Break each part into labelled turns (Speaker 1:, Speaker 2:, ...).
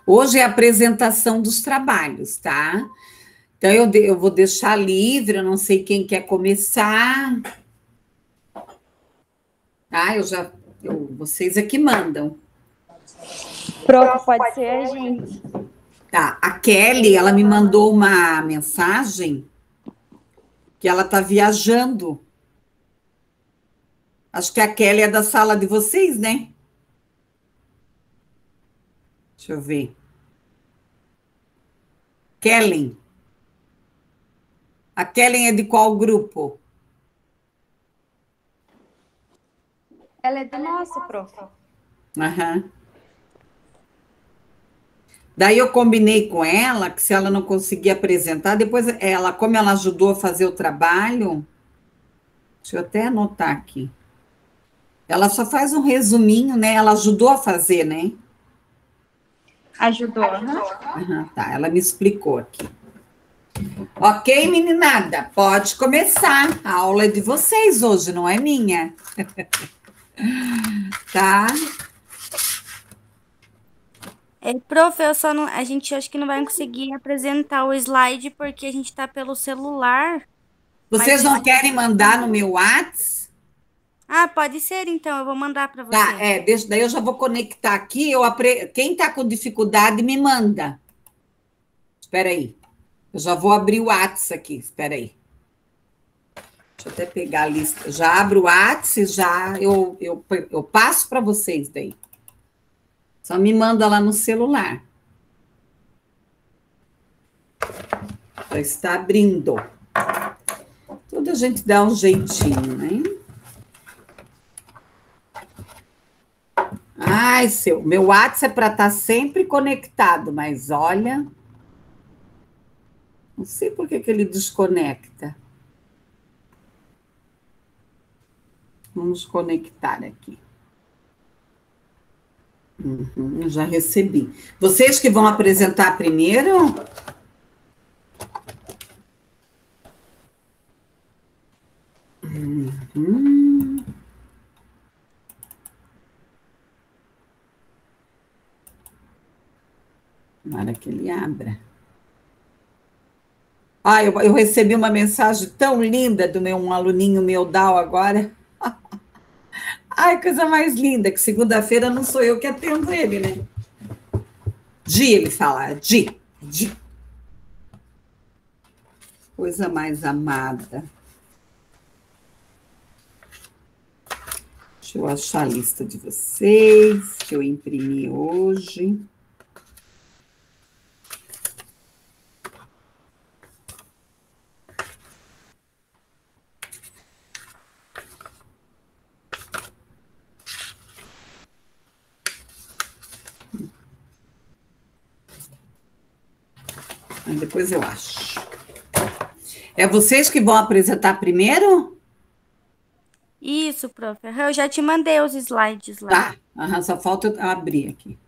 Speaker 1: Hoje é a apresentação dos trabalhos, tá? Então, eu vou deixar livre, eu não sei quem quer começar. Ah, vocês é que mandam.
Speaker 2: Prof, pode ser a gente.
Speaker 1: Tá, a Kelly, ela me mandou uma mensagem que ela tá viajando. Acho que a Kelly é da sala de vocês, né? Deixa eu ver. Kellen. A Kellen é de qual grupo?
Speaker 2: Ela é do nosso, prof.
Speaker 1: Aham. Daí eu combinei com ela que se ela não conseguir apresentar, depois ela, como ela ajudou a fazer o trabalho, deixa eu até anotar aqui. Ela só faz um resuminho, né? Ela ajudou a fazer, né?
Speaker 2: Ajudou, né?
Speaker 1: Aham, tá, ela me explicou aqui. Ok, meninada, pode começar. A aula é de vocês hoje, não é minha. Tá?
Speaker 3: Prof, a gente acho que não vai conseguir apresentar o slide porque a gente está pelo celular.
Speaker 1: Vocês não querem mandar no meu WhatsApp?
Speaker 3: Ah, pode ser então, eu vou mandar para você.
Speaker 1: Tá, daí eu já vou conectar aqui. Quem está com dificuldade, me manda. Espera aí. Eu já vou abrir o WhatsApp aqui. Espera aí. Deixa eu até pegar a lista. Já abro o WhatsApp, eu passo para vocês daí. Só me manda lá no celular. Já está abrindo. Tudo a gente dá um jeitinho, né? Ai, meu WhatsApp é para estar sempre conectado, mas olha, não sei por que ele desconecta. Vamos conectar aqui. Já recebi. Vocês que vão apresentar primeiro? Tomara que ele abra. Ah, eu recebi uma mensagem tão linda um aluninho meu DAO agora. Ai, coisa mais linda, que segunda-feira não sou eu que atendo ele, né? Ele fala, Di. Coisa mais amada. Deixa eu achar a lista de vocês, que eu imprimi hoje. Depois eu acho. É vocês que vão apresentar primeiro?
Speaker 3: Isso, prof. Eu já te mandei os slides lá.
Speaker 1: Tá, só falta eu abrir aqui.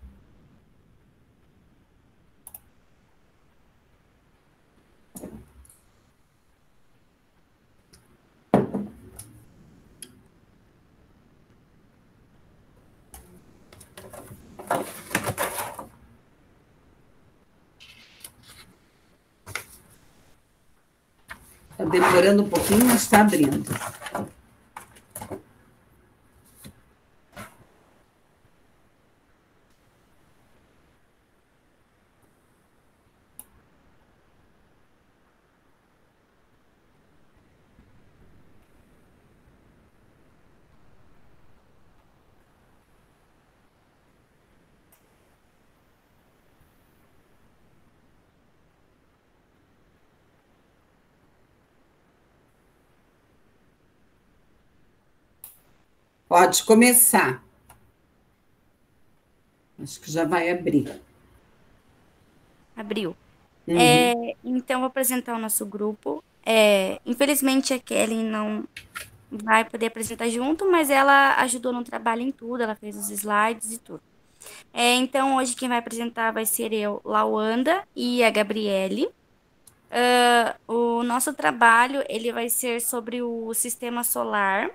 Speaker 1: Está demorando um pouquinho, mas está abrindo. Pode começar. Acho que já vai abrir.
Speaker 3: Abriu. Então, vou apresentar o nosso grupo. Infelizmente, a Kelly não vai poder apresentar junto, mas ela ajudou no trabalho em tudo, ela fez os slides e tudo. Então, hoje quem vai apresentar vai ser eu, Lawanda e a Gabriele. O nosso trabalho, ele vai ser sobre o sistema solar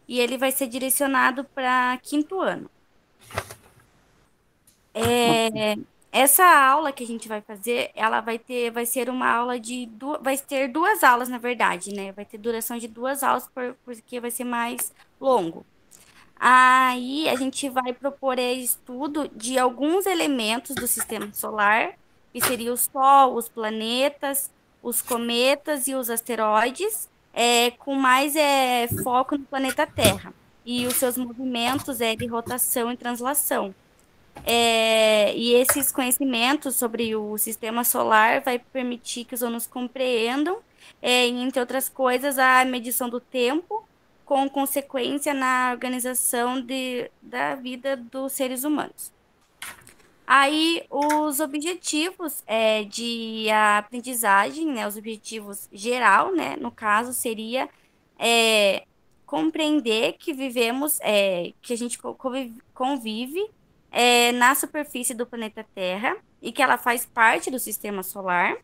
Speaker 3: e ele vai ser direcionado para quinto ano. essa aula que a gente vai fazer, ela vai ser uma aula vai ter 2 aulas, na verdade, né? Vai ter duração de 2 aulas, porque vai ser mais longo. Aí a gente vai propor estudo de alguns elementos do sistema solar, que seria o Sol, os planetas, os cometas e os asteroides, com mais foco no planeta Terra e os seus movimentos de rotação e translação. E esses conhecimentos sobre o sistema solar vai permitir que os alunos compreendam, entre outras coisas, a medição do tempo, com consequência na organização da vida dos seres humanos. Aí, os objetivos de aprendizagem, né, os objetivos geral, né, no caso, seria compreender que vivemos, que a gente convive na superfície do planeta Terra e que ela faz parte do sistema solar,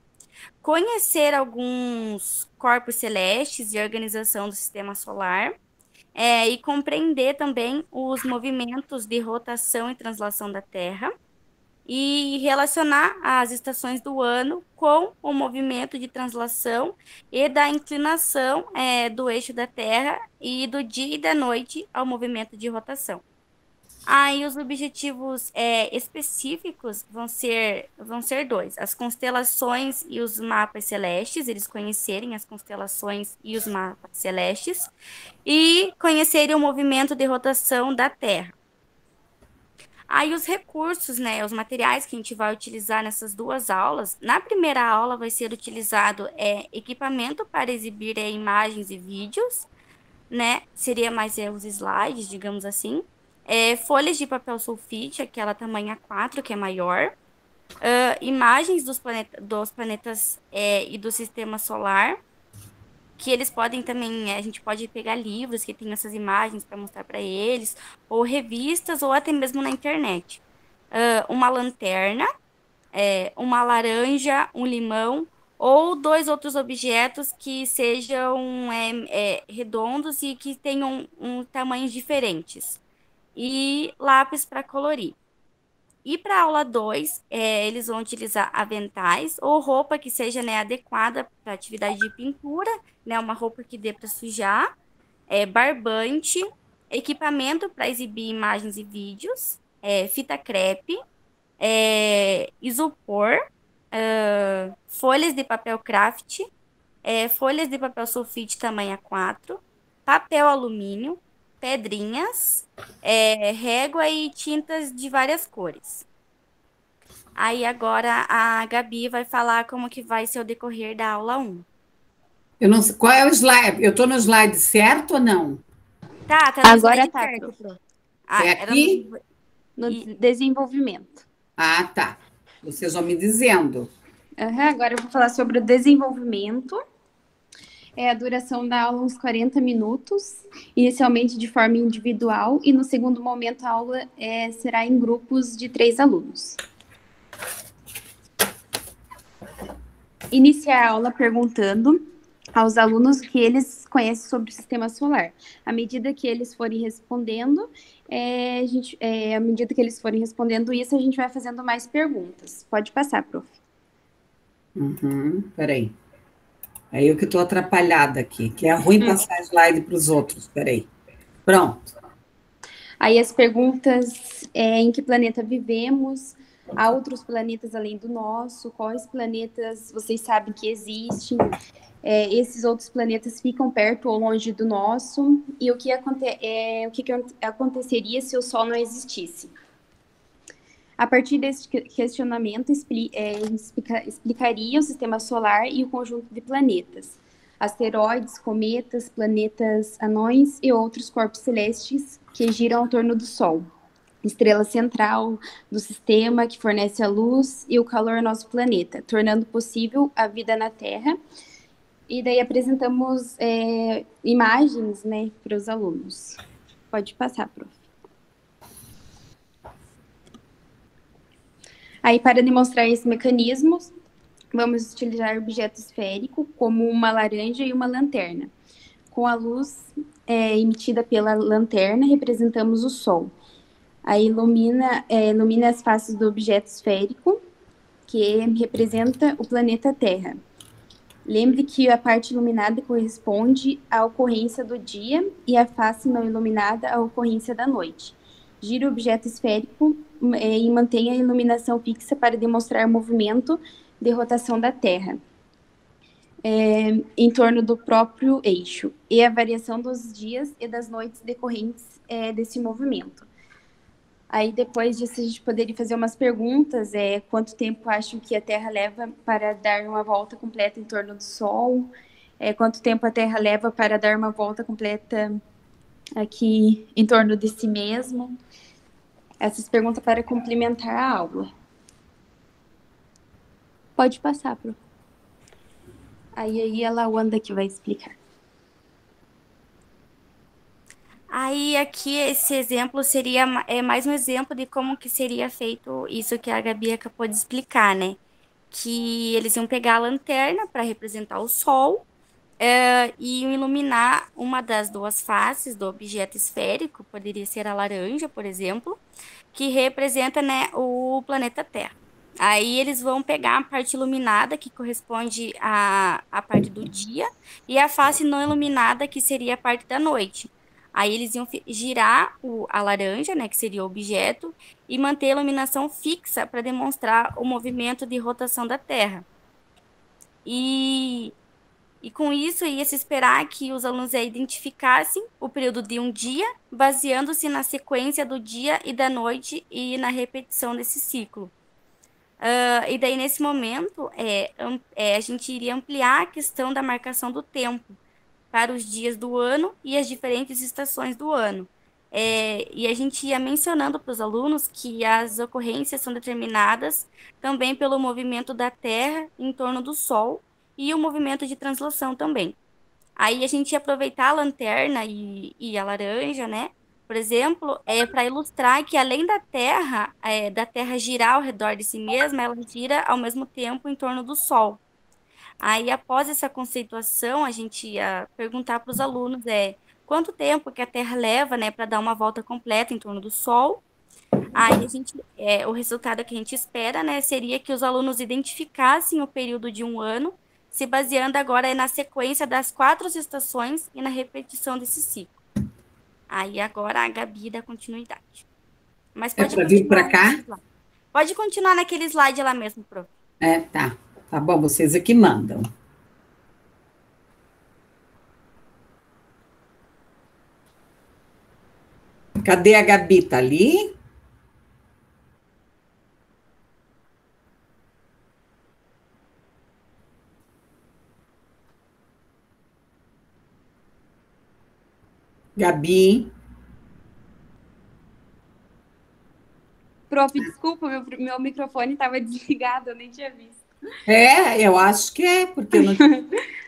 Speaker 3: conhecer alguns corpos celestes e a organização do sistema solar, e compreender também os movimentos de rotação e translação da Terra, e relacionar as estações do ano com o movimento de translação e da inclinação do eixo da Terra e do dia e da noite ao movimento de rotação. Aí os objetivos específicos vão ser 2: as constelações e os mapas celestes, eles conhecerem as constelações e os mapas celestes, e conhecerem o movimento de rotação da Terra. Aí os recursos, né, os materiais que a gente vai utilizar nessas 2 aulas, na primeira aula vai ser utilizado equipamento para exibir imagens e vídeos, né, seria mais os slides, digamos assim, folhas de papel sulfite, aquela tamanho A4, que é maior, imagens dos planetas e do sistema solar, que eles podem também, a gente pode pegar livros que tem essas imagens para mostrar para eles, ou revistas, ou até mesmo na internet. Uma lanterna, uma laranja, um limão, ou 2 outros objetos que sejam redondos e que tenham tamanhos diferentes. E lápis para colorir. E para a aula 2, eles vão utilizar aventais ou roupa que seja, né, adequada para atividade de pintura, né, uma roupa que dê para sujar, barbante, equipamento para exibir imagens e vídeos, fita crepe, isopor, folhas de papel craft, folhas de papel sulfite tamanho A4, papel alumínio, pedrinhas, régua e tintas de várias cores. Aí agora a Gabi vai falar como que vai ser o decorrer da aula 1.
Speaker 1: Eu não sei, qual é o slide? Eu estou no slide certo ou não?
Speaker 3: Tá no
Speaker 2: Agora
Speaker 3: slide
Speaker 2: tá,
Speaker 3: certo.
Speaker 2: Pro.
Speaker 1: É aqui?
Speaker 2: No desenvolvimento.
Speaker 1: Ah, tá. Vocês vão me dizendo.
Speaker 2: Agora eu vou falar sobre o desenvolvimento. A duração da aula uns 40 minutos, inicialmente de forma individual, e no segundo momento a aula será em grupos de 3 alunos. Iniciar a aula perguntando aos alunos o que eles conhecem sobre o sistema solar. À medida que eles forem respondendo, isso, a gente vai fazendo mais perguntas. Pode passar, prof.
Speaker 1: Peraí. Aí eu que estou atrapalhada aqui, que é ruim passar slide para os outros. Peraí. Pronto.
Speaker 2: Aí as perguntas: em que planeta vivemos? Há outros planetas além do nosso? Quais planetas vocês sabem que existem? Esses outros planetas ficam perto ou longe do nosso? E o que aconteceria se o Sol não existisse? A partir desse questionamento, explicaria o sistema solar e o conjunto de planetas, asteroides, cometas, planetas anões e outros corpos celestes que giram ao torno do Sol, estrela central do sistema que fornece a luz e o calor ao nosso planeta, tornando possível a vida na Terra. E daí apresentamos imagens, né, para os alunos. Pode passar, prof. Aí, para demonstrar esse mecanismo, vamos utilizar objeto esférico, como uma laranja e uma lanterna. Com a luz emitida pela lanterna, representamos o Sol. Aí ilumina as faces do objeto esférico, que representa o planeta Terra. Lembre que a parte iluminada corresponde à ocorrência do dia e a face não iluminada à ocorrência da noite. Gire o objeto esférico e mantenha a iluminação fixa para demonstrar o movimento de rotação da Terra em torno do próprio eixo e a variação dos dias e das noites decorrentes desse movimento. Aí, depois disso, a gente poderia fazer umas perguntas. Quanto tempo acham que a Terra leva para dar uma volta completa em torno do Sol? Quanto tempo a Terra leva para dar uma volta completa aqui em torno de si mesmo? Essas perguntas para complementar a aula. Pode passar, Pro. Aí a Lawanda que vai explicar.
Speaker 3: Aí aqui esse exemplo seria mais um exemplo de como que seria feito isso que a Gabi acabou de explicar, né? Que eles iam pegar a lanterna para representar o Sol e iam iluminar uma das duas faces do objeto esférico, poderia ser a laranja, por exemplo, que representa, né, o planeta Terra. Aí eles vão pegar a parte iluminada, que corresponde à parte do dia, e a face não iluminada, que seria a parte da noite. Aí eles iam girar a laranja, né, que seria o objeto, e manter a iluminação fixa para demonstrar o movimento de rotação da Terra. E com isso ia se esperar que os alunos identificassem o período de um dia, baseando-se na sequência do dia e da noite e na repetição desse ciclo. E daí, nesse momento, a gente iria ampliar a questão da marcação do tempo para os dias do ano e as diferentes estações do ano. E a gente ia mencionando para os alunos que as ocorrências são determinadas também pelo movimento da Terra em torno do Sol e o movimento de translação também. Aí a gente ia aproveitar a lanterna e a laranja, né? Por exemplo, para ilustrar que além da Terra girar ao redor de si mesma, ela gira ao mesmo tempo em torno do Sol. Aí, após essa conceituação, a gente ia perguntar para os alunos quanto tempo que a Terra leva, né, para dar uma volta completa em torno do Sol. Aí o resultado que a gente espera, né, seria que os alunos identificassem o período de um ano, se baseando agora na sequência das 4 estações e na repetição desse ciclo. Aí agora a Gabi dá continuidade. Mas pode
Speaker 1: para vir para cá?
Speaker 3: Pode continuar naquele slide lá mesmo, Prof.
Speaker 1: Tá. Tá bom, vocês aqui mandam. Cadê a Gabi? Tá ali? Gabi?
Speaker 2: Prof, desculpa, meu microfone estava desligado, eu nem tinha visto.
Speaker 1: Eu acho que porque eu não...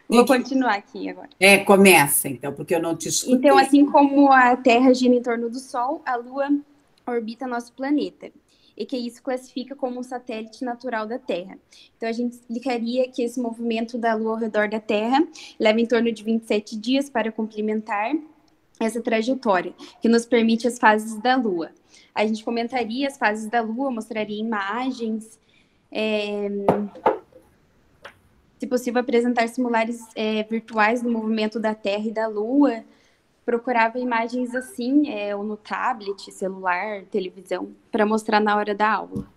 Speaker 2: Vou continuar aqui agora.
Speaker 1: Começa, então, porque eu não te escutei.
Speaker 2: Então, assim como a Terra gira em torno do Sol, a Lua orbita nosso planeta, e que isso classifica como um satélite natural da Terra. Então, a gente explicaria que esse movimento da Lua ao redor da Terra leva em torno de 27 dias para complementar essa trajetória, que nos permite as fases da Lua. A gente comentaria as fases da Lua, mostraria imagens, se possível apresentar simulares virtuais do movimento da Terra e da Lua, procurava imagens assim, ou no tablet, celular, televisão, para mostrar na hora da aula.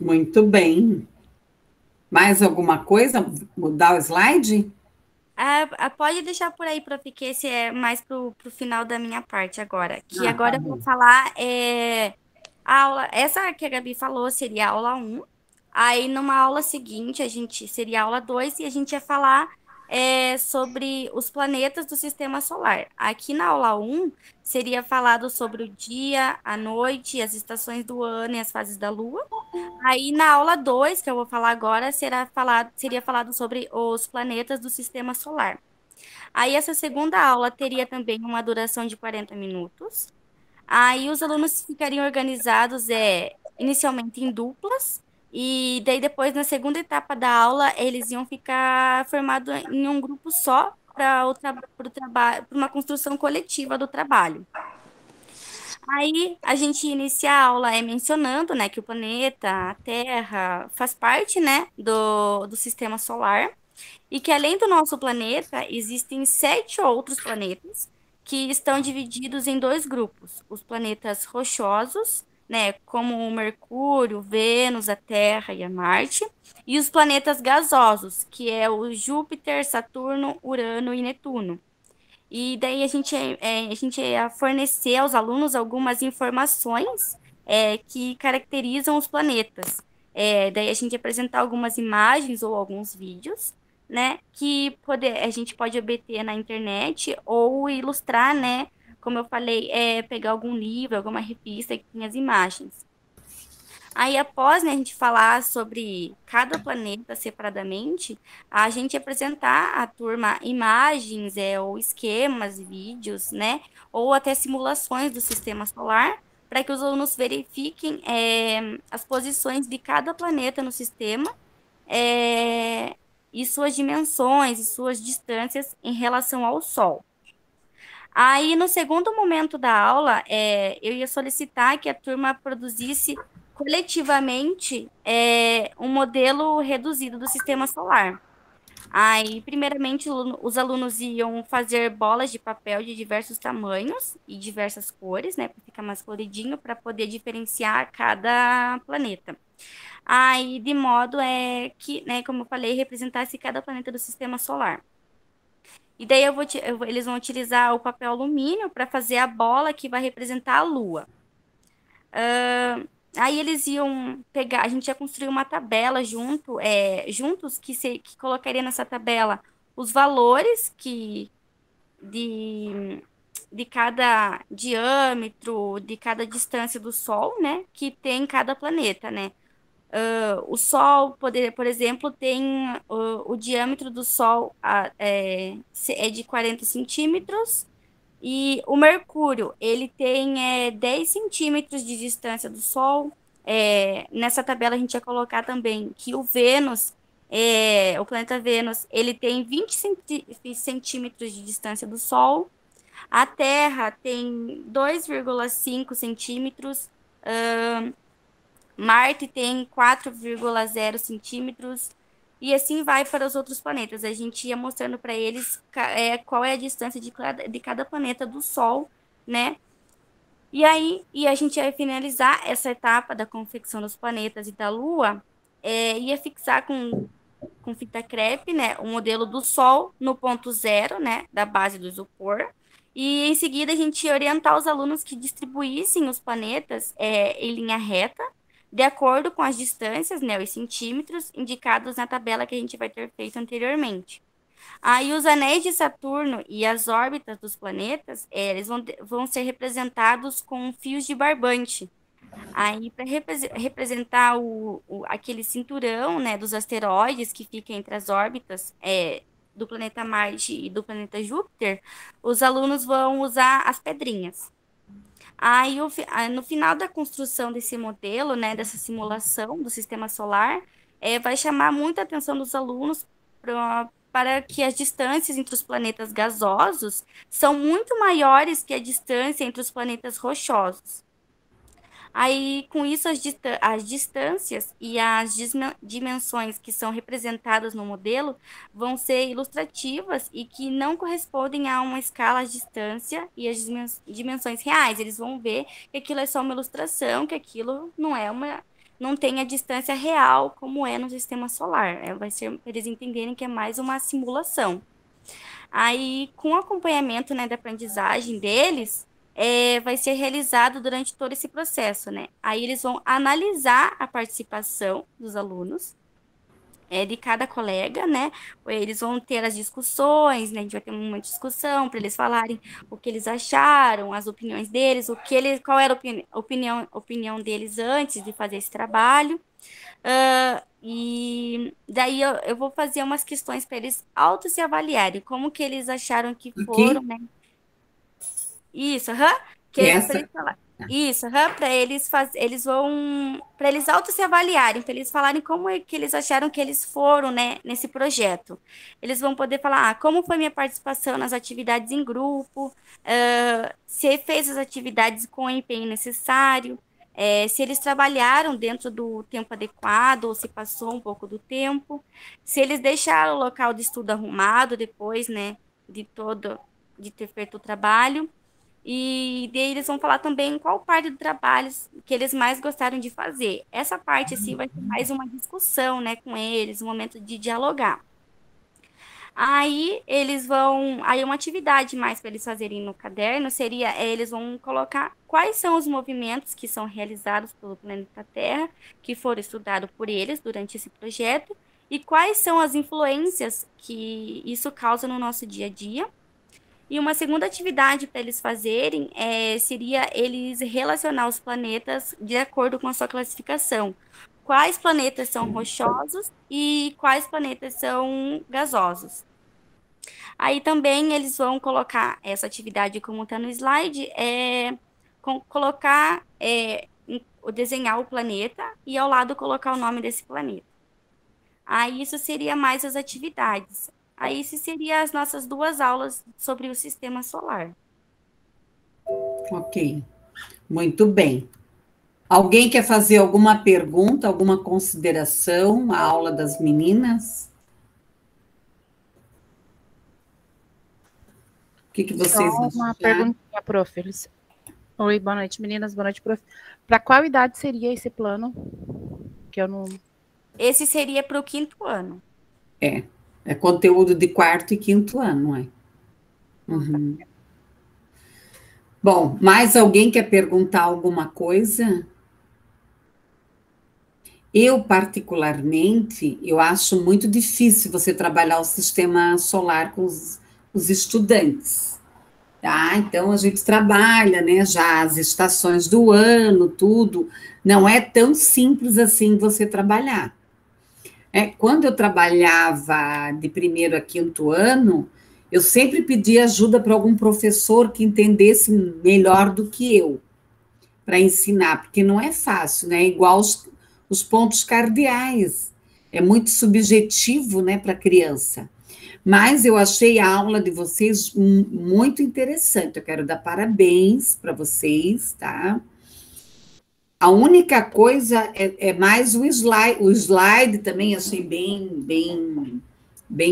Speaker 1: Muito bem. Mais alguma coisa? Mudar o slide?
Speaker 3: Pode deixar por aí, Prof, que esse é mais pro final da minha parte agora. Que agora
Speaker 1: tá
Speaker 3: eu vou falar a aula. Essa que a Gabi falou seria a aula 1. Aí, numa aula seguinte, seria a aula 2, e a gente ia falar sobre os planetas do sistema solar. Aqui na aula 1, seria falado sobre o dia, a noite, as estações do ano e as fases da Lua. Aí, na aula 2, que eu vou falar agora, seria falado sobre os planetas do sistema solar. Aí, essa segunda aula teria também uma duração de 40 minutos. Aí, os alunos ficariam organizados inicialmente em duplas, e daí depois, na segunda etapa da aula, eles iam ficar formados em um grupo só para uma construção coletiva do trabalho. Aí a gente inicia a aula mencionando, né, que o planeta, a Terra, faz parte, né, do sistema solar e que além do nosso planeta, existem 7 outros planetas que estão divididos em 2 grupos: os planetas rochosos, né, como o Mercúrio, Vênus, a Terra e a Marte, e os planetas gasosos, que é o Júpiter, Saturno, Urano e Netuno. E daí a gente ia fornecer aos alunos algumas informações que caracterizam os planetas. Daí a gente ia apresentar algumas imagens ou alguns vídeos, né, que a gente pode obter na internet ou ilustrar, né, como eu falei, pegar algum livro, alguma revista que tenha as imagens. Aí, após, né, a gente falar sobre cada planeta separadamente, a gente apresentar à turma imagens, ou esquemas, vídeos, né, ou até simulações do sistema solar, para que os alunos verifiquem as posições de cada planeta no sistema, é, e suas dimensões e suas distâncias em relação ao Sol. Aí, no segundo momento da aula, eu ia solicitar que a turma produzisse coletivamente um modelo reduzido do sistema solar. Aí, primeiramente, os alunos iam fazer bolas de papel de diversos tamanhos e diversas cores, né, para ficar mais coloridinho, para poder diferenciar cada planeta. Aí, de modo que, né, como eu falei, representasse cada planeta do sistema solar. E daí eles vão utilizar o papel alumínio para fazer a bola que vai representar a Lua. Aí eles iam pegar, a gente ia construir uma tabela juntos que colocaria nessa tabela os valores de cada diâmetro, de cada distância do Sol, né, que tem cada planeta, né? O Sol, por exemplo, tem o diâmetro do Sol é de 40 centímetros e o Mercúrio, ele tem 10 centímetros de distância do Sol. Nessa tabela a gente ia colocar também que o planeta Vênus, ele tem 20 centímetros de distância do Sol. A Terra tem 2,5 centímetros. Marte tem 4,0 centímetros, e assim vai para os outros planetas. A gente ia mostrando para eles qual é a distância de cada planeta do Sol, né? E aí, a gente ia finalizar essa etapa da confecção dos planetas e da Lua, ia fixar com fita crepe, né, o modelo do Sol no ponto zero, né, da base do isopor. E em seguida a gente ia orientar os alunos que distribuíssem os planetas em linha reta, de acordo com as distâncias, né, os centímetros, indicados na tabela que a gente vai ter feito anteriormente. Aí os anéis de Saturno e as órbitas dos planetas, eles vão ser representados com fios de barbante. Aí, para representar aquele cinturão, né, dos asteroides que fica entre as órbitas do planeta Marte e do planeta Júpiter, os alunos vão usar as pedrinhas. Aí, no final da construção desse modelo, né, dessa simulação do sistema solar, vai chamar muita atenção dos alunos para que as distâncias entre os planetas gasosos são muito maiores que a distância entre os planetas rochosos. Aí, com isso, as distâncias e as dimensões que são representadas no modelo vão ser ilustrativas e que não correspondem a uma escala de distância e as dimensões reais. Eles vão ver que aquilo é só uma ilustração, que aquilo não tem a distância real como é no sistema solar. Vai ser para eles entenderem que é mais uma simulação. Aí, com o acompanhamento, né, da aprendizagem deles, vai ser realizado durante todo esse processo, né? Aí eles vão analisar a participação dos alunos, de cada colega, né? Eles vão ter as discussões, né? A gente vai ter uma discussão para eles falarem o que eles acharam, as opiniões deles, qual era a opinião deles antes de fazer esse trabalho. E daí eu vou fazer umas questões para eles auto se avaliarem, como que eles acharam que foram,
Speaker 1: Aqui,
Speaker 3: né? Isso, aham. Que é para
Speaker 1: essa,
Speaker 3: eles falar. Isso, para eles auto se avaliarem, para eles falarem como é que eles acharam que eles foram, né, nesse projeto. Eles vão poder falar, como foi minha participação nas atividades em grupo, se fez as atividades com o empenho necessário, se eles trabalharam dentro do tempo adequado ou se passou um pouco do tempo, se eles deixaram o local de estudo arrumado depois, né, de ter feito o trabalho. E daí eles vão falar também qual parte do trabalho que eles mais gostaram de fazer. Essa parte, assim, vai ser mais uma discussão, né, com eles, um momento de dialogar. Aí uma atividade mais para eles fazerem no caderno seria, eles vão colocar quais são os movimentos que são realizados pelo planeta Terra, que foram estudados por eles durante esse projeto, e quais são as influências que isso causa no nosso dia a dia. E uma segunda atividade para eles fazerem seria eles relacionar os planetas de acordo com a sua classificação. Quais planetas são rochosos e quais planetas são gasosos. Aí também eles vão colocar essa atividade, como está no slide, desenhar o planeta e ao lado colocar o nome desse planeta. Aí isso seria mais as atividades. Aí isso seria as nossas 2 aulas sobre o sistema solar.
Speaker 1: Ok, muito bem. Alguém quer fazer alguma pergunta, alguma consideração à aula das meninas? O que vocês
Speaker 4: Só uma perguntinha, prof. Oi, boa noite, meninas. Boa noite, prof. Para qual idade seria esse plano? Que eu não...
Speaker 3: Esse seria para o 5º ano.
Speaker 1: É conteúdo de 4º e 5º ano, não é? Uhum. Bom, mais alguém quer perguntar alguma coisa? Eu, particularmente, eu acho muito difícil você trabalhar o sistema solar com os estudantes, tá? Então, a gente trabalha, né, já as estações do ano, tudo. Não é tão simples assim você trabalhar. Quando eu trabalhava de 1º a 5º ano, eu sempre pedia ajuda para algum professor que entendesse melhor do que eu, para ensinar, porque não é fácil, né? Igual os pontos cardeais, é muito subjetivo, né, para a criança. Mas eu achei a aula de vocês muito interessante, eu quero dar parabéns para vocês, tá? A única coisa é mais o slide também achei bem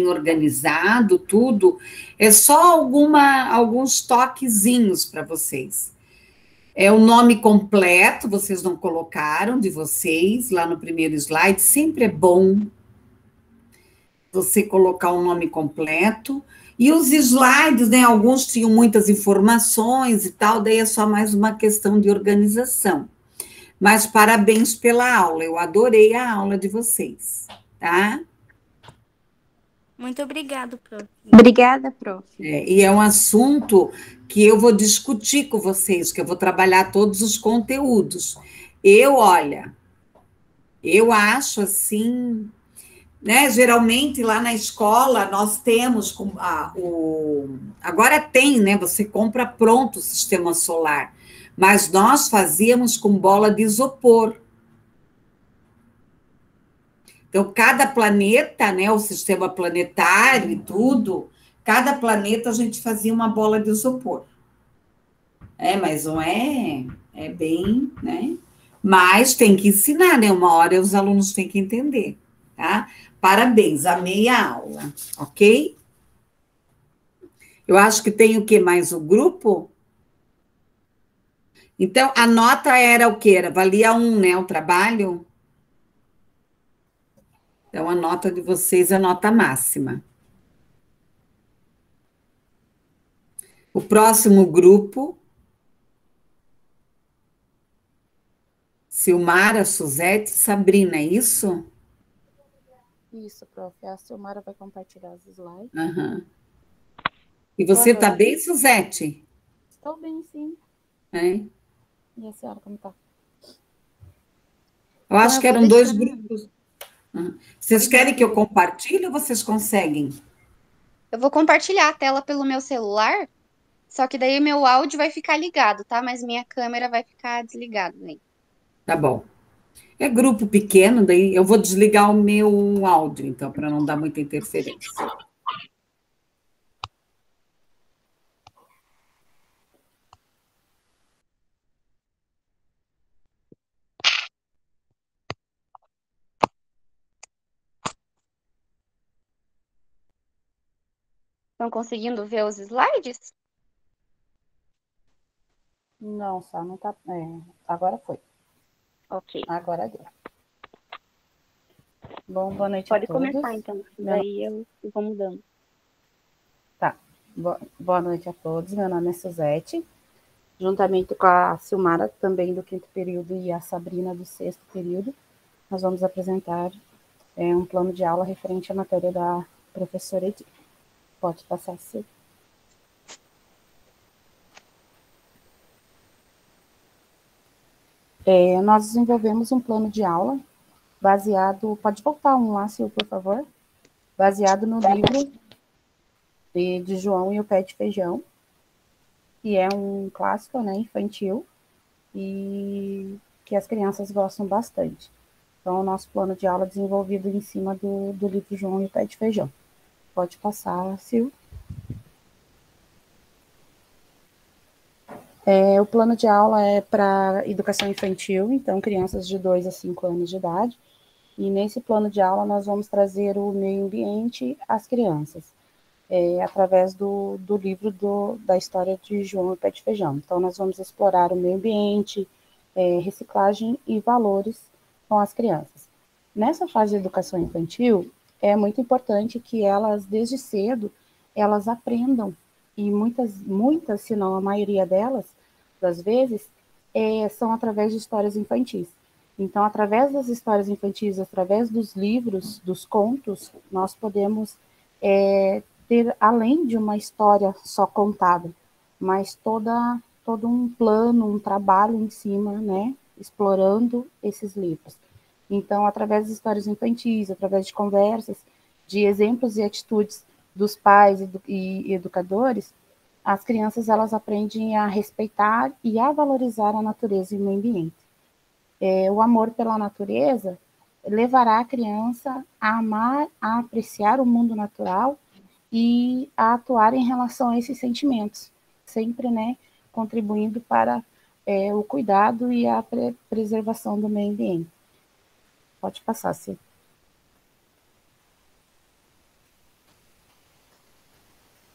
Speaker 1: organizado, tudo. É só alguns toquezinhos para vocês. É o nome completo, vocês não colocaram de vocês lá no primeiro slide, sempre é bom você colocar o nome completo. E os slides, né, alguns tinham muitas informações e tal, daí é só mais uma questão de organização. Mas parabéns pela aula, eu adorei a aula de vocês, tá?
Speaker 3: Muito obrigada, prof.
Speaker 2: Obrigada, prof.
Speaker 1: E é um assunto que eu vou discutir com vocês, que eu vou trabalhar todos os conteúdos. Olha, eu acho assim, né? Geralmente lá na escola nós temos agora tem, né? Você compra pronto o sistema solar. Mas nós fazíamos com bola de isopor. Então, cada planeta, né, o sistema planetário e tudo, cada planeta a gente fazia uma bola de isopor. Mas não é bem, né? Mas tem que ensinar, né? Uma hora os alunos têm que entender, tá? Parabéns, amei a aula, ok? Eu acho que tem o que mais? O grupo? Então, a nota era o quê? Valia 1, né, o trabalho? Então, a nota de vocês é a nota máxima. O próximo grupo, Silmara, Suzete, Sabrina, é isso?
Speaker 4: Isso, prof. A Silmara vai compartilhar os slides.
Speaker 1: Uhum. E você está bem, Suzete?
Speaker 4: Estou bem, sim. E a senhora, como está?
Speaker 1: Eu acho que eram 2 grupos. Vocês querem que eu compartilhe ou vocês conseguem?
Speaker 5: Eu vou compartilhar a tela pelo meu celular.
Speaker 2: Só que daí meu áudio vai ficar ligado, tá? Mas minha câmera vai ficar desligada, né?
Speaker 1: Tá bom. É grupo pequeno, daí eu vou desligar o meu áudio, então, para não dar muita interferência.
Speaker 2: Estão conseguindo ver os slides?
Speaker 4: Não, só não tá. Agora foi.
Speaker 2: Ok.
Speaker 4: Agora deu. Bom, boa noite a
Speaker 2: Pode
Speaker 4: todos.
Speaker 2: começar, então. Daí eu vou mudando.
Speaker 4: Tá. Boa noite a todos. Meu nome é Suzete, juntamente com a Silmara, também do 5º período, e a Sabrina, do 6º período. Nós vamos apresentar um plano de aula referente à matéria da professora Edith. Pode passar, Sil. Nós desenvolvemos um plano de aula baseado... Pode voltar um lá, Sil, por favor? Baseado no livro de João e o Pé de Feijão, que é um clássico, né, infantil, e que as crianças gostam bastante. Então, o nosso plano de aula é desenvolvido em cima do livro João e o Pé de Feijão. Pode passar, Sil. O plano de aula é para educação infantil, então crianças de 2 a 5 anos de idade, e nesse plano de aula nós vamos trazer o meio ambiente às crianças, através do livro da história de João e o Pé de Feijão. Então, nós vamos explorar o meio ambiente, reciclagem e valores com as crianças. Nessa fase de educação infantil, é muito importante que elas, desde cedo, elas aprendam, e muitas, se não a maioria delas, das vezes, são através de histórias infantis. Então, através das histórias infantis, através dos livros, dos contos, nós podemos ter, além de uma história só contada, mas todo um plano, um trabalho em cima, né, explorando esses livros. Então, através das histórias infantis, através de conversas, de exemplos e atitudes dos pais e educadores, as crianças elas aprendem a respeitar e a valorizar a natureza e o meio ambiente. O amor pela natureza levará a criança a amar, a apreciar o mundo natural e a atuar em relação a esses sentimentos, sempre, né, contribuindo para o cuidado e a preservação do meio ambiente. Pode passar, Cia.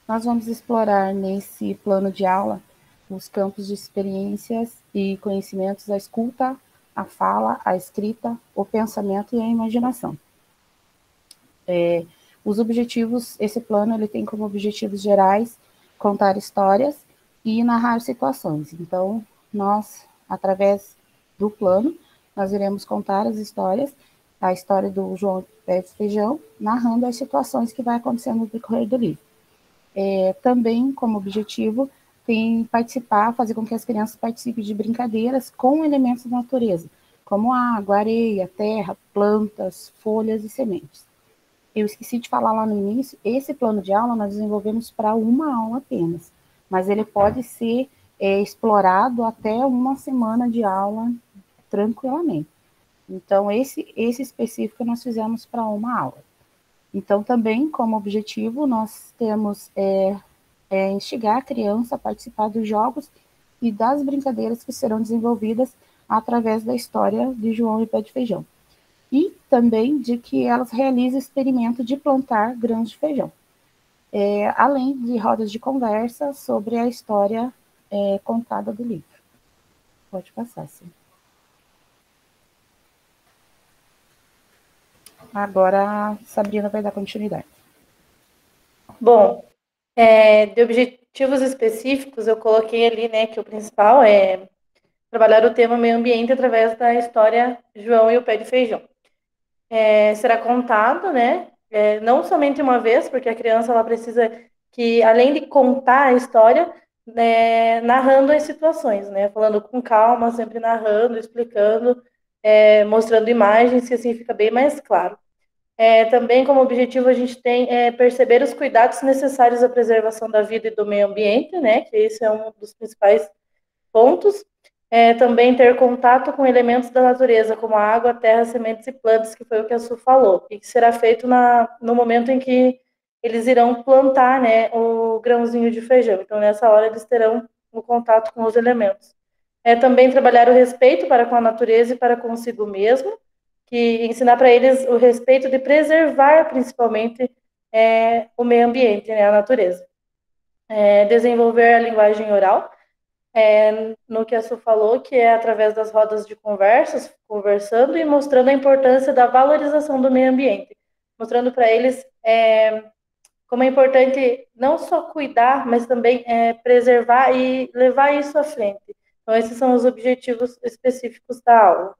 Speaker 4: Nós vamos explorar nesse plano de aula os campos de experiências e conhecimentos da escuta, a fala, a escrita, o pensamento e a imaginação. Os objetivos, esse plano ele tem como objetivos gerais contar histórias e narrar situações. Então, nós, através do plano, nós iremos contar as histórias, a história do João Pé de Feijão, narrando as situações que vai acontecendo no decorrer do livro. Também, como objetivo, tem participar, fazer com que as crianças participem de brincadeiras com elementos da natureza, como água, areia, terra, plantas, folhas e sementes. Eu esqueci de falar lá no início, esse plano de aula nós desenvolvemos para uma aula apenas, mas ele pode ser explorado até uma semana de aula tranquilamente. Então, esse específico nós fizemos para uma aula. Então, também, como objetivo, nós temos instigar a criança a participar dos jogos e das brincadeiras que serão desenvolvidas através da história de João e o Pé de Feijão. E também de que elas realizem experimento de plantar grãos de feijão. Além de rodas de conversa sobre a história contada do livro. Pode passar, sim. Agora a Sabrina vai dar continuidade.
Speaker 5: Bom, de objetivos específicos, eu coloquei ali, né, que o principal é trabalhar o tema meio ambiente através da história João e o Pé de Feijão. Será contado, né, não somente uma vez, porque a criança ela precisa que, além de contar a história, narrando as situações, né, falando com calma, sempre narrando, explicando, mostrando imagens, que assim fica bem mais claro. Também como objetivo a gente tem perceber os cuidados necessários à preservação da vida e do meio ambiente, né? Que esse é um dos principais pontos. Também ter contato com elementos da natureza, como a água, terra, sementes e plantas, que foi o que a Su falou, e que será feito no momento em que eles irão plantar, né, o grãozinho de feijão. Então, nessa hora, eles terão o contato com os elementos. Também trabalhar o respeito para com a natureza e para consigo mesmo, que ensinar para eles o respeito de preservar, principalmente, o meio ambiente, né, a natureza. Desenvolver a linguagem oral, no que a Su falou, que é através das rodas de conversas, conversando e mostrando a importância da valorização do meio ambiente, mostrando para eles como é importante não só cuidar, mas também preservar e levar isso à frente. Então, esses são os objetivos específicos da aula.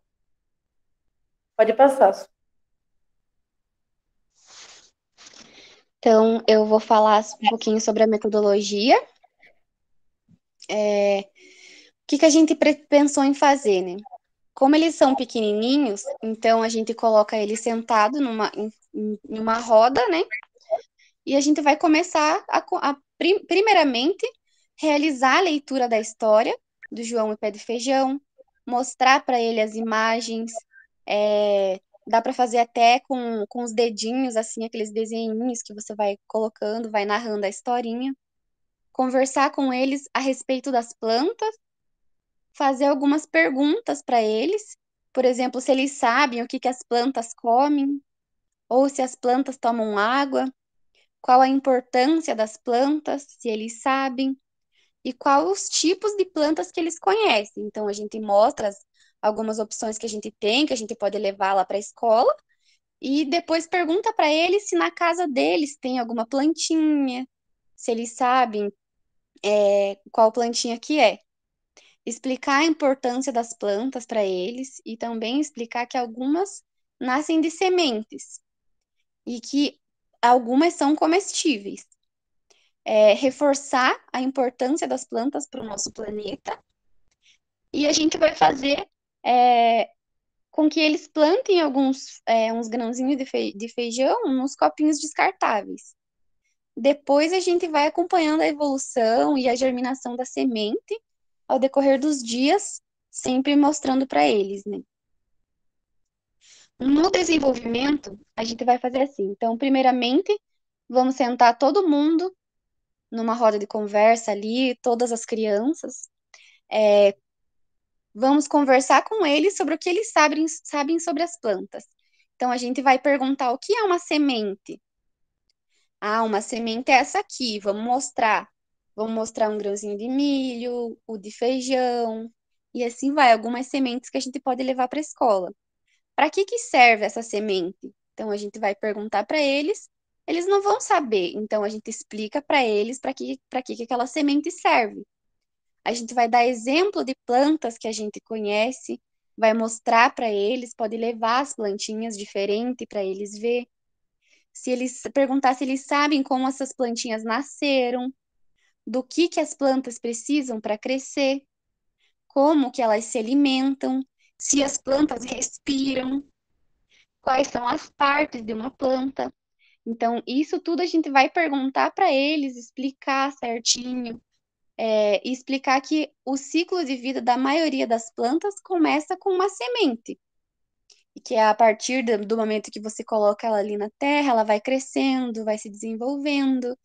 Speaker 5: Pode passar, Su.
Speaker 2: Então, eu vou falar um pouquinho sobre a metodologia. O que a gente pensou em fazer, né? Como eles são pequenininhos, então a gente coloca eles sentados em uma roda, né? E a gente vai começar primeiramente, realizar a leitura da história do João e Pé de Feijão, mostrar para ele as imagens, dá para fazer até com os dedinhos, assim, aqueles desenhinhos que você vai colocando, vai narrando a historinha. Conversar com eles a respeito das plantas, fazer algumas perguntas para eles, por exemplo, se eles sabem o que as plantas comem, ou se as plantas tomam água, qual a importância das plantas, se eles sabem, e quais os tipos de plantas que eles conhecem. Então, a gente mostra algumas opções que a gente tem, que a gente pode levar lá para a escola, e depois pergunta para eles se na casa deles tem alguma plantinha, se eles sabem qual plantinha que é. Explicar a importância das plantas para eles e também explicar que algumas nascem de sementes e que algumas são comestíveis. Reforçar a importância das plantas para o nosso planeta. E a gente vai fazer com que eles plantem uns grãozinhos de feijão nos copinhos descartáveis. Depois a gente vai acompanhando a evolução e a germinação da semente ao decorrer dos dias, sempre mostrando para eles, né? No desenvolvimento, a gente vai fazer assim. Então, primeiramente, vamos sentar todo mundo numa roda de conversa ali, todas as crianças. Vamos conversar com eles sobre o que eles sabem sobre as plantas. Então, a gente vai perguntar o que é uma semente. Uma semente é essa aqui, vamos mostrar. Vamos mostrar um grãozinho de milho, o de feijão, e assim vai, algumas sementes que a gente pode levar para a escola. Para que serve essa semente? Então, a gente vai perguntar para eles, eles não vão saber, então a gente explica para eles para que aquela semente serve. A gente vai dar exemplo de plantas que a gente conhece, vai mostrar para eles, pode levar as plantinhas diferentes para eles ver. Se eles perguntar se eles sabem como essas plantinhas nasceram, do que as plantas precisam para crescer, como que elas se alimentam, se as plantas respiram, quais são as partes de uma planta. Então, isso tudo a gente vai perguntar para eles, explicar certinho, e explicar que o ciclo de vida da maioria das plantas começa com uma semente. E que a partir do momento que você coloca ela ali na terra, ela vai crescendo, vai se desenvolvendo,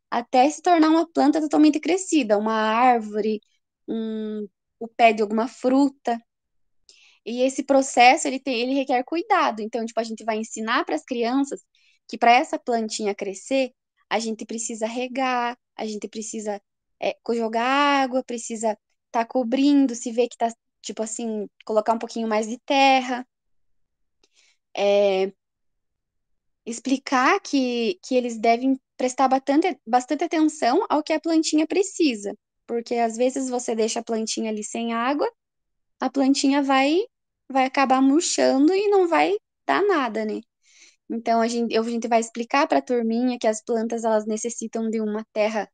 Speaker 2: até se tornar uma planta totalmente crescida, uma árvore, o pé de alguma fruta. E esse processo, ele requer cuidado. Então, tipo, a gente vai ensinar para as crianças que para essa plantinha crescer, a gente precisa regar, a gente precisa jogar água, precisa estar cobrindo, se vê que tá, tipo assim, colocar um pouquinho mais de terra. Explicar que eles devem prestar bastante atenção ao que a plantinha precisa. Porque às vezes você deixa a plantinha ali sem água, a plantinha vai acabar murchando e não vai dar nada, né? Então, a gente vai explicar para a turminha que as plantas, elas necessitam de uma terra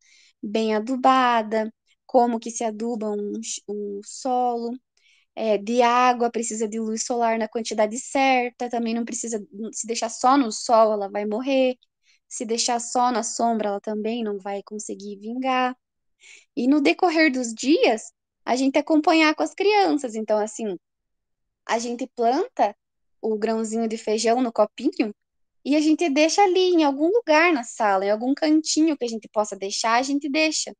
Speaker 2: bem adubada, como que se aduba um solo, de água, precisa de luz solar na quantidade certa, também não precisa, se deixar só no sol, ela vai morrer, se deixar só na sombra, ela também não vai conseguir vingar. E no decorrer dos dias, a gente acompanhar com as crianças. Então, assim, a gente planta o grãozinho de feijão no copinho e a gente deixa ali em algum lugar na sala, em algum cantinho que a gente possa deixar, a gente deixa.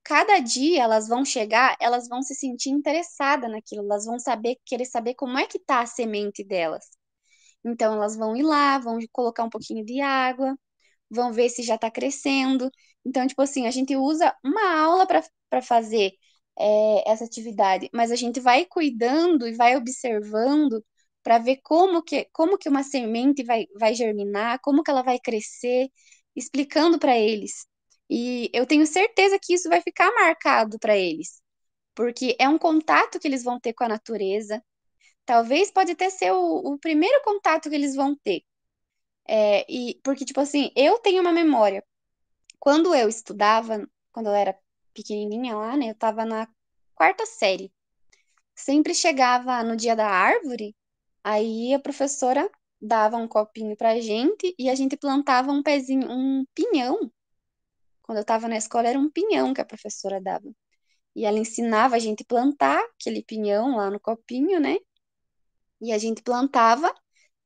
Speaker 2: Cada dia elas vão chegar, elas vão se sentir interessadas naquilo, elas vão querer saber como é que tá a semente delas. Então elas vão ir lá, vão colocar um pouquinho de água, vão ver se já está crescendo. Então, tipo assim, a gente usa uma aula para fazer essa atividade, mas a gente vai cuidando e vai observando para ver como que uma semente vai germinar, como que ela vai crescer, explicando para eles. E eu tenho certeza que isso vai ficar marcado para eles, porque é um contato que eles vão ter com a natureza. Talvez pode até ser o primeiro contato que eles vão ter. Porque, tipo assim, eu tenho uma memória. Quando eu estudava, quando eu era pequenininha lá, né? Eu tava na quarta série. Sempre chegava no dia da árvore, aí a professora dava um copinho pra gente e a gente plantava um pezinho, um pinhão. Quando eu tava na escola, era um pinhão que a professora dava. E ela ensinava a gente plantar aquele pinhão lá no copinho, né? E a gente plantava.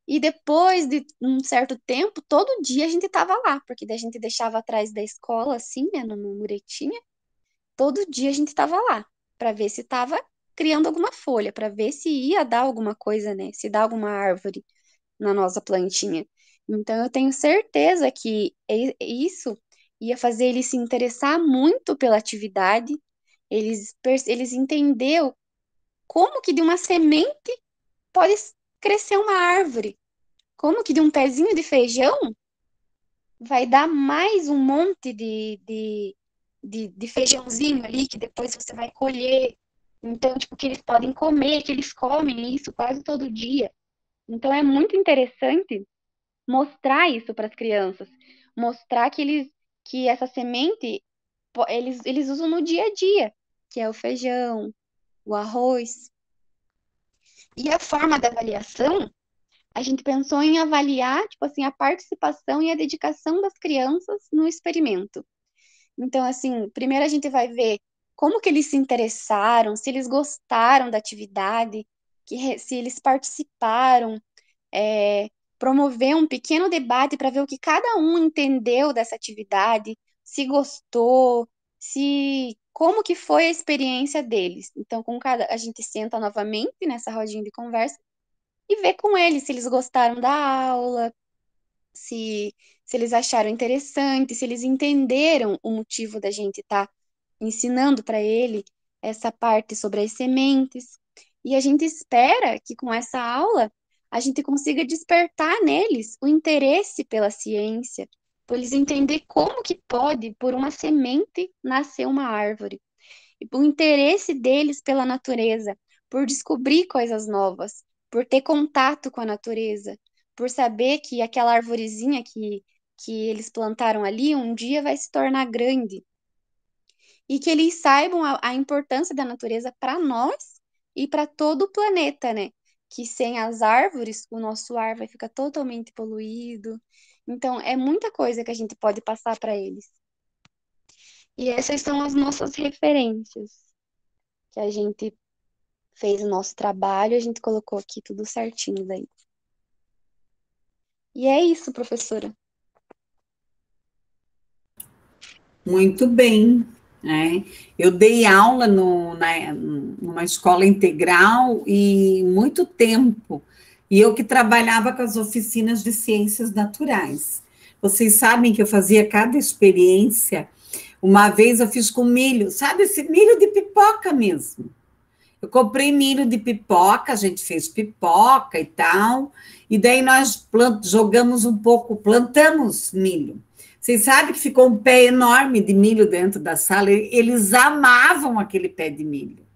Speaker 2: E depois de um certo tempo, todo dia a gente tava lá, porque daí a gente deixava atrás da escola, assim, né, numa muretinha. Todo dia a gente tava lá, para ver se tava criando alguma folha, para ver se ia dar alguma coisa, né, se dá alguma árvore na nossa plantinha. Então eu tenho certeza que isso ia fazer eles se interessar muito pela atividade, eles entenderam como que de uma semente pode crescer uma árvore. Como que de um pezinho de feijão vai dar mais um monte de feijãozinho ali que depois você vai colher. Então, tipo, que eles podem comer, que eles comem isso quase todo dia. Então, é muito interessante mostrar isso para as crianças. Mostrar que essa semente eles usam no dia a dia, que é o feijão, o arroz. E a forma da avaliação a gente pensou em avaliar, tipo assim, a participação e a dedicação das crianças no experimento. Então, assim, primeiro a gente vai ver como que eles se interessaram, se eles gostaram da atividade, se eles participaram, promover um pequeno debate para ver o que cada um entendeu dessa atividade, se gostou, como que foi a experiência deles. Então, a gente senta novamente nessa rodinha de conversa e ver com eles se eles gostaram da aula, se eles acharam interessante, se eles entenderam o motivo da gente estar ensinando para ele essa parte sobre as sementes. E a gente espera que com essa aula a gente consiga despertar neles o interesse pela ciência, para eles entender como que pode, por uma semente, nascer uma árvore. E o interesse deles pela natureza, por descobrir coisas novas, por ter contato com a natureza, por saber que aquela arvorezinha que eles plantaram ali um dia vai se tornar grande. E que eles saibam a importância da natureza para nós e para todo o planeta, né? Que sem as árvores, o nosso ar vai ficar totalmente poluído. Então, é muita coisa que a gente pode passar para eles. E essas são as nossas referências, que a gente fez o nosso trabalho, a gente colocou aqui tudo certinho daí. E é isso, professora.
Speaker 1: Muito bem. Eu dei aula numa escola integral e muito tempo, e eu que trabalhava com as oficinas de ciências naturais. Vocês sabem que eu fazia cada experiência. Uma vez eu fiz com milho, sabe esse milho de pipoca mesmo. Eu comprei milho de pipoca, a gente fez pipoca e tal, e daí nós jogamos um pouco, plantamos milho. Vocês sabem que ficou um pé enorme de milho dentro da sala, eles amavam aquele pé de milho.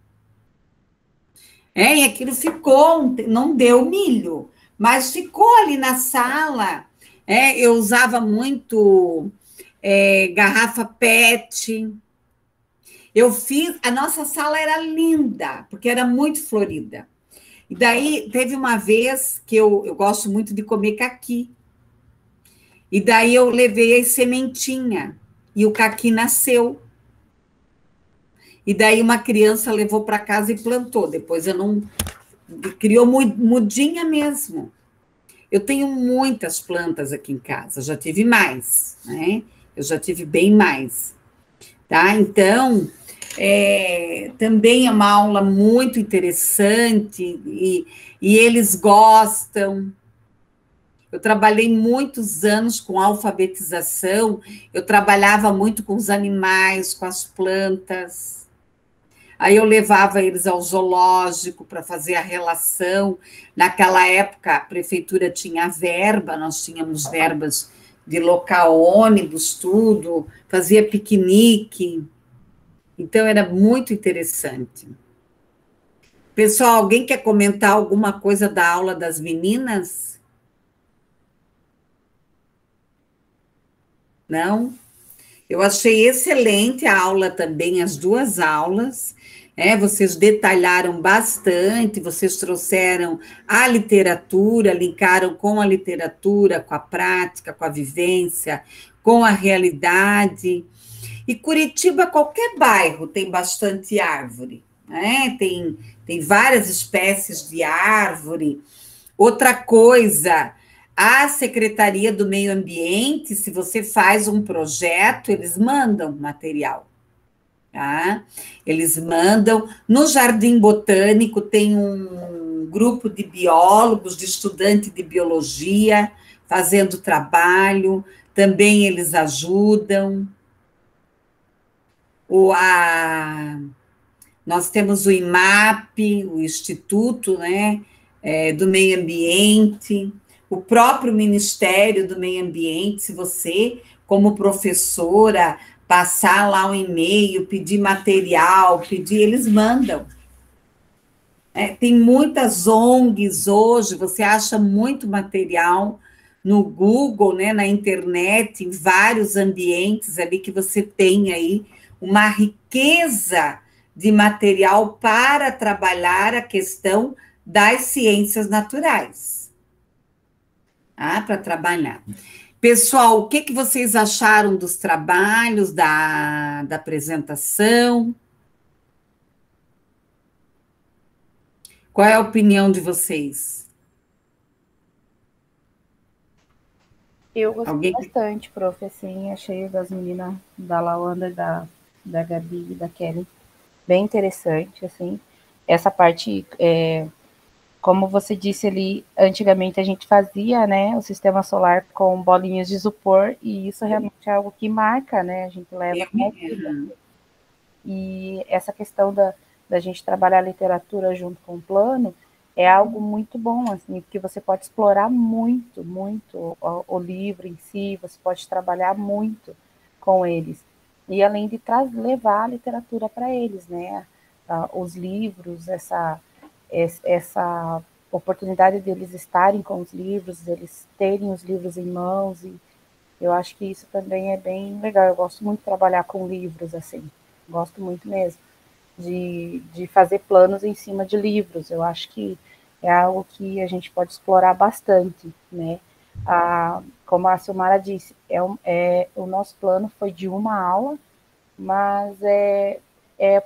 Speaker 1: E aquilo ficou, não deu milho, mas ficou ali na sala. Eu usava muito garrafa PET, Eu fiz, a nossa sala era linda, porque era muito florida. E daí teve uma vez que eu gosto muito de comer caqui. E daí eu levei a sementinha e o caqui nasceu. E daí uma criança levou para casa e plantou. Depois eu não criou mudinha mesmo. Eu tenho muitas plantas aqui em casa, já tive mais, né? Eu já tive bem mais, tá? Então, também é uma aula muito interessante e eles gostam. Eu trabalhei muitos anos com alfabetização, eu trabalhava muito com os animais, com as plantas. Aí eu levava eles ao zoológico para fazer a relação. Naquela época, a prefeitura tinha verba, nós tínhamos verbas de local ônibus, tudo, fazia piquenique. Então, era muito interessante. Pessoal, alguém quer comentar alguma coisa da aula das meninas? Não? Eu achei excelente a aula também, as duas aulas. Vocês detalharam bastante, vocês trouxeram a literatura, linkaram com a literatura, com a prática, com a vivência, com a realidade. E Curitiba, qualquer bairro tem bastante árvore, né? Tem várias espécies de árvore. Outra coisa, a Secretaria do Meio Ambiente, se você faz um projeto, eles mandam material. Tá? Eles mandam. No Jardim Botânico tem um grupo de biólogos, de estudantes de biologia, fazendo trabalho, também eles ajudam. Nós temos o IMAP, o Instituto, né, do Meio Ambiente, o próprio Ministério do Meio Ambiente, se você, como professora, passar lá um e-mail, pedir material, eles mandam. Tem muitas ONGs hoje, você acha muito material no Google, né, na internet, em vários ambientes ali que você tem aí uma riqueza de material para trabalhar a questão das ciências naturais. Para trabalhar. Pessoal, o que vocês acharam dos trabalhos, da apresentação? Qual é a opinião de vocês?
Speaker 4: Eu gostei bastante, prof, assim, achei das meninas da Lawanda, da Gabi e da Kelly bem interessante, assim. Essa parte, como você disse ali, antigamente a gente fazia, né, o sistema solar com bolinhas de isopor, e isso realmente é algo que marca, né, a gente leva muito. E essa questão da gente trabalhar a literatura junto com o plano é algo muito bom, assim, porque você pode explorar muito, muito o livro em si, você pode trabalhar muito com eles. E além de levar a literatura para eles, né, os livros, essa oportunidade deles estarem com os livros, eles terem os livros em mãos, e eu acho que isso também é bem legal. Eu gosto muito de trabalhar com livros, assim, gosto muito mesmo de fazer planos em cima de livros. Eu acho que é algo que a gente pode explorar bastante, né? Como a Silmara disse, o nosso plano foi de uma aula, mas é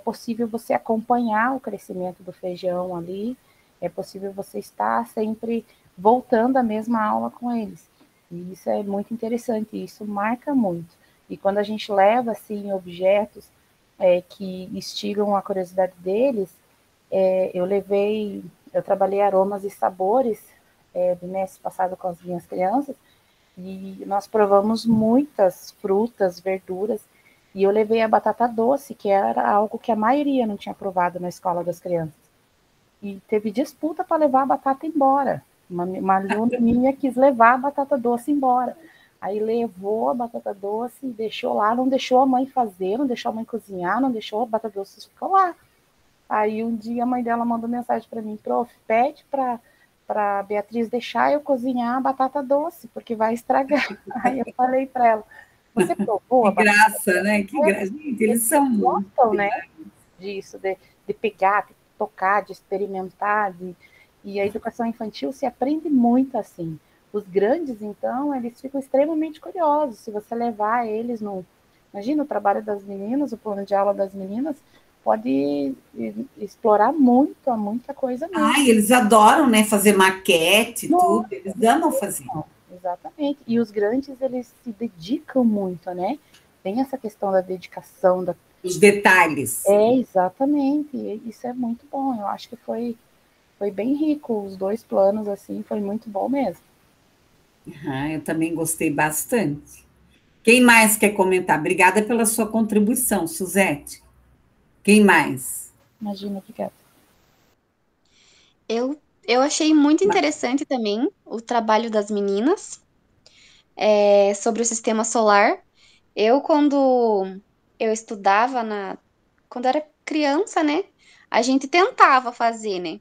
Speaker 4: possível você acompanhar o crescimento do feijão ali, é possível você estar sempre voltando à mesma aula com eles. E isso é muito interessante, isso marca muito. E quando a gente leva, assim, objetos que instigam a curiosidade deles, eu trabalhei aromas e sabores do mês passado com as minhas crianças, e nós provamos muitas frutas, verduras, e eu levei a batata doce, que era algo que a maioria não tinha provado na escola das crianças. E teve disputa para levar a batata embora. Uma aluna minha quis levar a batata doce embora. Aí levou a batata doce e deixou lá, não deixou a mãe fazer, não deixou a mãe cozinhar, não deixou a batata doce ficar lá. Aí um dia a mãe dela mandou mensagem para mim: prof, pede para Beatriz deixar eu cozinhar a batata doce, porque vai estragar. Aí eu falei para ela: Você provou
Speaker 1: Que
Speaker 4: a batata?
Speaker 1: graça, né? Que graça. Gente, eles são
Speaker 4: Gostam, né? Disso, de pegar, de tocar, de experimentar, e a educação infantil se aprende muito assim. Os grandes, então, eles ficam extremamente curiosos. Se você levar eles no... Imagina o trabalho das meninas, o plano de aula das meninas, pode explorar muita coisa mesmo.
Speaker 1: Ai, eles adoram, né? Fazer maquete, tudo. Eles amam fazer.
Speaker 4: Exatamente. E os grandes, eles se dedicam muito, né? Tem essa questão da dedicação,
Speaker 1: Os detalhes.
Speaker 4: Exatamente. Isso é muito bom. Eu acho que foi bem rico. Os 2 planos, assim, foi muito bom mesmo.
Speaker 1: Eu também gostei bastante. Quem mais quer comentar? Obrigada pela sua contribuição, Suzete. Quem mais?
Speaker 4: Imagina, obrigada.
Speaker 2: Eu achei muito interessante também o trabalho das meninas sobre o sistema solar. Quando eu estudava quando era criança, né? A gente tentava fazer, né?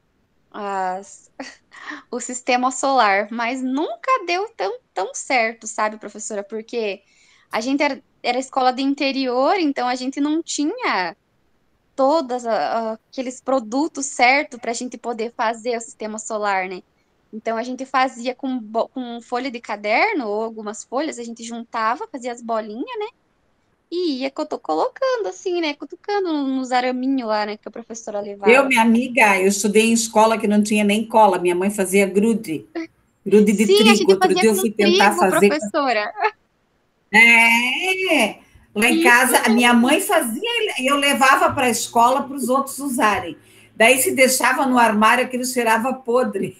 Speaker 2: O sistema solar, mas nunca deu tão certo, sabe, professora? Porque a gente era escola de interior, então a gente não tinha todos aqueles produtos certos para a gente poder fazer o sistema solar, né? Então a gente fazia com folha de caderno ou algumas folhas, a gente juntava, fazia as bolinhas, né? E ia colocando assim, né? Cutucando nos araminhos lá, né? Que a professora levava.
Speaker 1: Minha amiga, eu estudei em escola que não tinha nem cola. Minha mãe fazia grude. Grude de
Speaker 2: Sim, a
Speaker 1: trigo.
Speaker 2: gente
Speaker 1: Outro
Speaker 2: fazia
Speaker 1: dia eu
Speaker 2: com
Speaker 1: fui tentar
Speaker 2: trigo,
Speaker 1: fazer.
Speaker 2: professora.
Speaker 1: Lá em
Speaker 2: Isso
Speaker 1: casa, a minha mãe fazia e eu levava para a escola para os outros usarem. Daí, se deixava no armário, aquilo cheirava podre.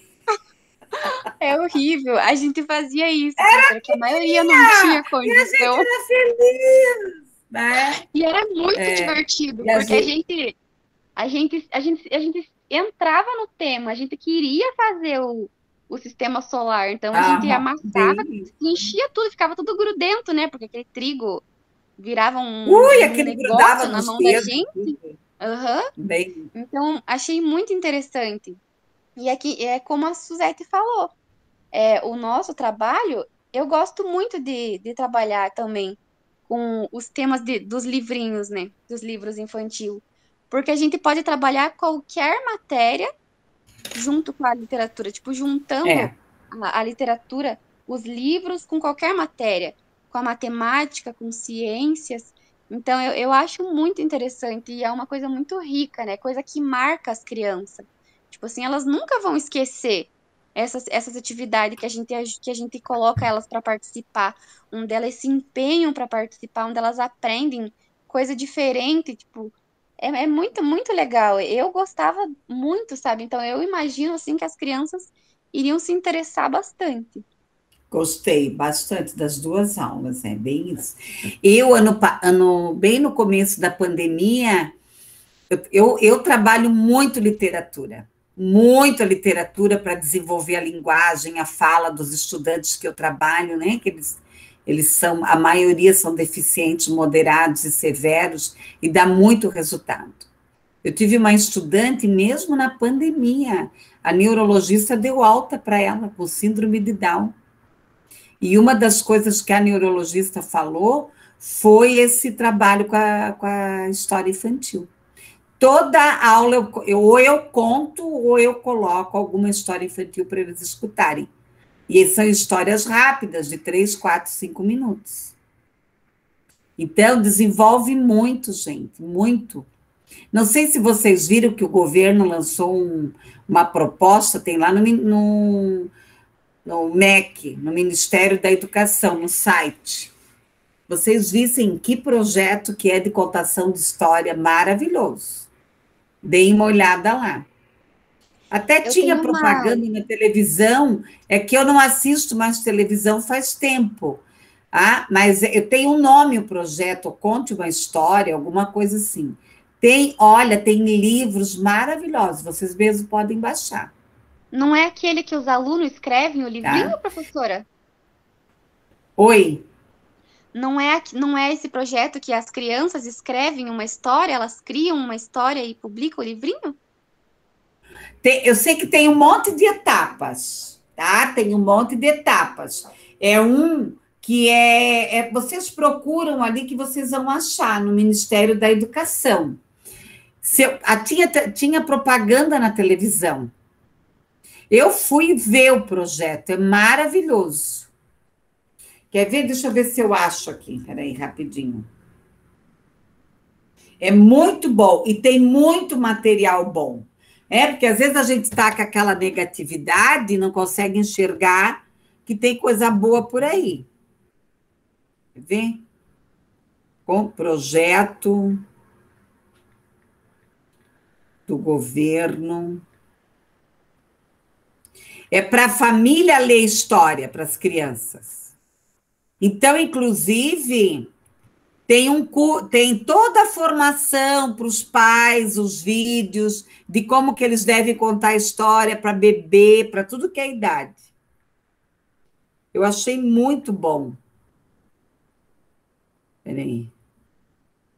Speaker 2: é horrível. A gente fazia isso, professora, que a maioria não tinha
Speaker 1: E a gente
Speaker 2: condição.
Speaker 1: era feliz, né?
Speaker 2: E era muito divertido,
Speaker 1: E a
Speaker 2: porque
Speaker 1: gente...
Speaker 2: a gente entrava no tema, a gente queria fazer o sistema solar, então a gente amassava,
Speaker 1: bem...
Speaker 2: enchia tudo, ficava tudo grudento, né? Porque aquele trigo virava
Speaker 1: Ui,
Speaker 2: um
Speaker 1: aquele grudava
Speaker 2: negócio na
Speaker 1: nos
Speaker 2: mão da
Speaker 1: dedos.
Speaker 2: gente. Aham.
Speaker 1: Bem...
Speaker 2: Então, achei muito interessante. E aqui é como a Suzete falou, o nosso trabalho, eu gosto muito de trabalhar também com os temas dos livrinhos, né? Dos livros infantil. Porque a gente pode trabalhar qualquer matéria junto com a literatura, tipo, juntando
Speaker 1: É,
Speaker 2: a literatura, os livros com qualquer matéria, com a matemática, com ciências. Então, eu acho muito interessante e é uma coisa muito rica, né? Coisa que marca as crianças. Tipo assim, elas nunca vão esquecer essas atividades que a gente coloca elas para participar, onde elas se empenham para participar, onde elas aprendem coisa diferente, tipo, é muito legal. Eu gostava muito, sabe? Então eu imagino assim que as crianças iriam se interessar bastante.
Speaker 1: gostei bastante das 2 aulas, é bem isso. Bem no começo da pandemia, eu trabalho muita literatura para desenvolver a linguagem, a fala dos estudantes que eu trabalho, né? Que eles são, a maioria são deficientes moderados e severos, e dá muito resultado. Eu tive uma estudante, mesmo na pandemia, a neurologista deu alta para ela com síndrome de Down. E uma das coisas que a neurologista falou foi esse trabalho com a história infantil. Toda aula, ou eu conto, ou eu coloco alguma história infantil para eles escutarem. E são histórias rápidas, de 3, 4, 5 minutos. Então, desenvolve muito, gente, muito. Não sei se vocês viram que o governo lançou uma proposta, tem lá no MEC, no Ministério da Educação, no site. Vocês vissem que projeto que é de contação de história maravilhoso. Deem uma olhada lá. Até
Speaker 2: Eu
Speaker 1: tinha
Speaker 2: tenho uma.
Speaker 1: propaganda na televisão, é que eu não assisto mais televisão faz tempo. Mas eu tenho um nome o projeto, Conte uma História, alguma coisa assim. Tem livros maravilhosos, vocês mesmos podem baixar.
Speaker 2: Não é aquele que os alunos escrevem o
Speaker 1: Tá?
Speaker 2: livrinho, professora?
Speaker 1: Oi?
Speaker 2: Não é esse projeto que as crianças escrevem uma história, elas criam uma história e publicam o livrinho?
Speaker 1: Eu sei que tem um monte de etapas, tá? Tem um monte de etapas. É um que vocês procuram ali que vocês vão achar no Ministério da Educação. Tinha propaganda na televisão. Eu fui ver o projeto, é maravilhoso. Quer ver? Deixa eu ver se eu acho aqui. Peraí, rapidinho. É muito bom e tem muito material bom. Porque às vezes a gente está com aquela negatividade e não consegue enxergar que tem coisa boa por aí. Quer ver? Com projeto do governo. É para a família ler história para as crianças. Então, inclusive, tem toda a formação para os pais, os vídeos, de como que eles devem contar a história para bebê, para tudo que é idade. Eu achei muito bom. Peraí.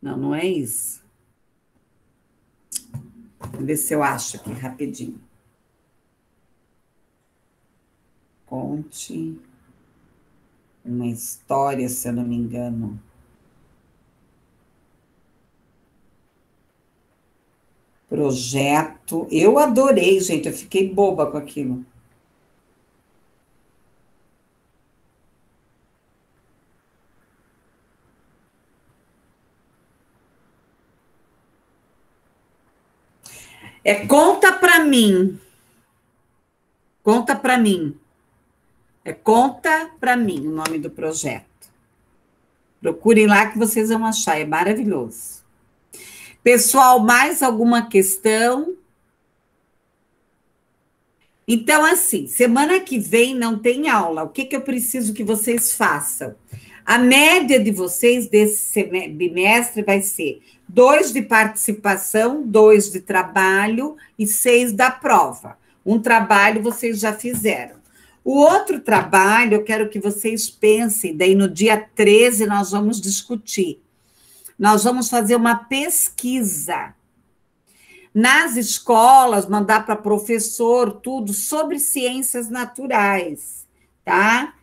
Speaker 1: Não, não é isso. Vamos ver se eu acho aqui rapidinho. Conte uma história, se eu não me engano. Projeto. Eu adorei, gente. Eu fiquei boba com aquilo. Conta para mim. Conta para mim. Conta para mim o nome do projeto. Procurem lá que vocês vão achar, é maravilhoso. Pessoal, mais alguma questão? Então, assim, semana que vem não tem aula. O que eu preciso que vocês façam? A média de vocês desse bimestre vai ser 2 de participação, 2 de trabalho e 6 da prova. Um trabalho vocês já fizeram. O outro trabalho, eu quero que vocês pensem, daí no dia 13 nós vamos discutir. Nós vamos fazer uma pesquisa nas escolas, mandar para professor, tudo, sobre ciências naturais, tá?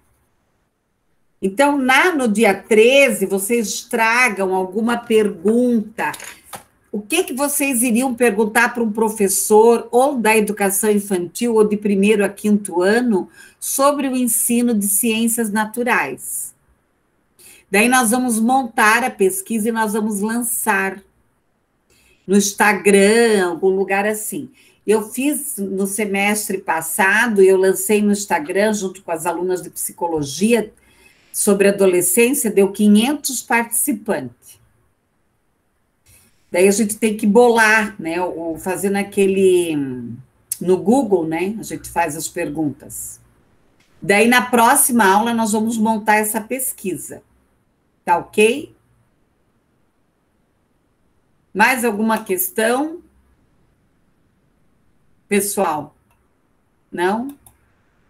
Speaker 1: Então, no dia 13, vocês tragam alguma pergunta. O que vocês iriam perguntar para um professor, ou da educação infantil, ou de 1º a 5º ano, sobre o ensino de ciências naturais? Daí nós vamos montar a pesquisa e nós vamos lançar no Instagram, algum lugar assim. Eu fiz no semestre passado, eu lancei no Instagram, junto com as alunas de psicologia, sobre adolescência, deu 500 participantes. Daí a gente tem que bolar, né, ou fazendo no Google, né, a gente faz as perguntas. Daí na próxima aula nós vamos montar essa pesquisa. Tá ok? Mais alguma questão? Pessoal? Não?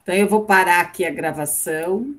Speaker 1: Então eu vou parar aqui a gravação.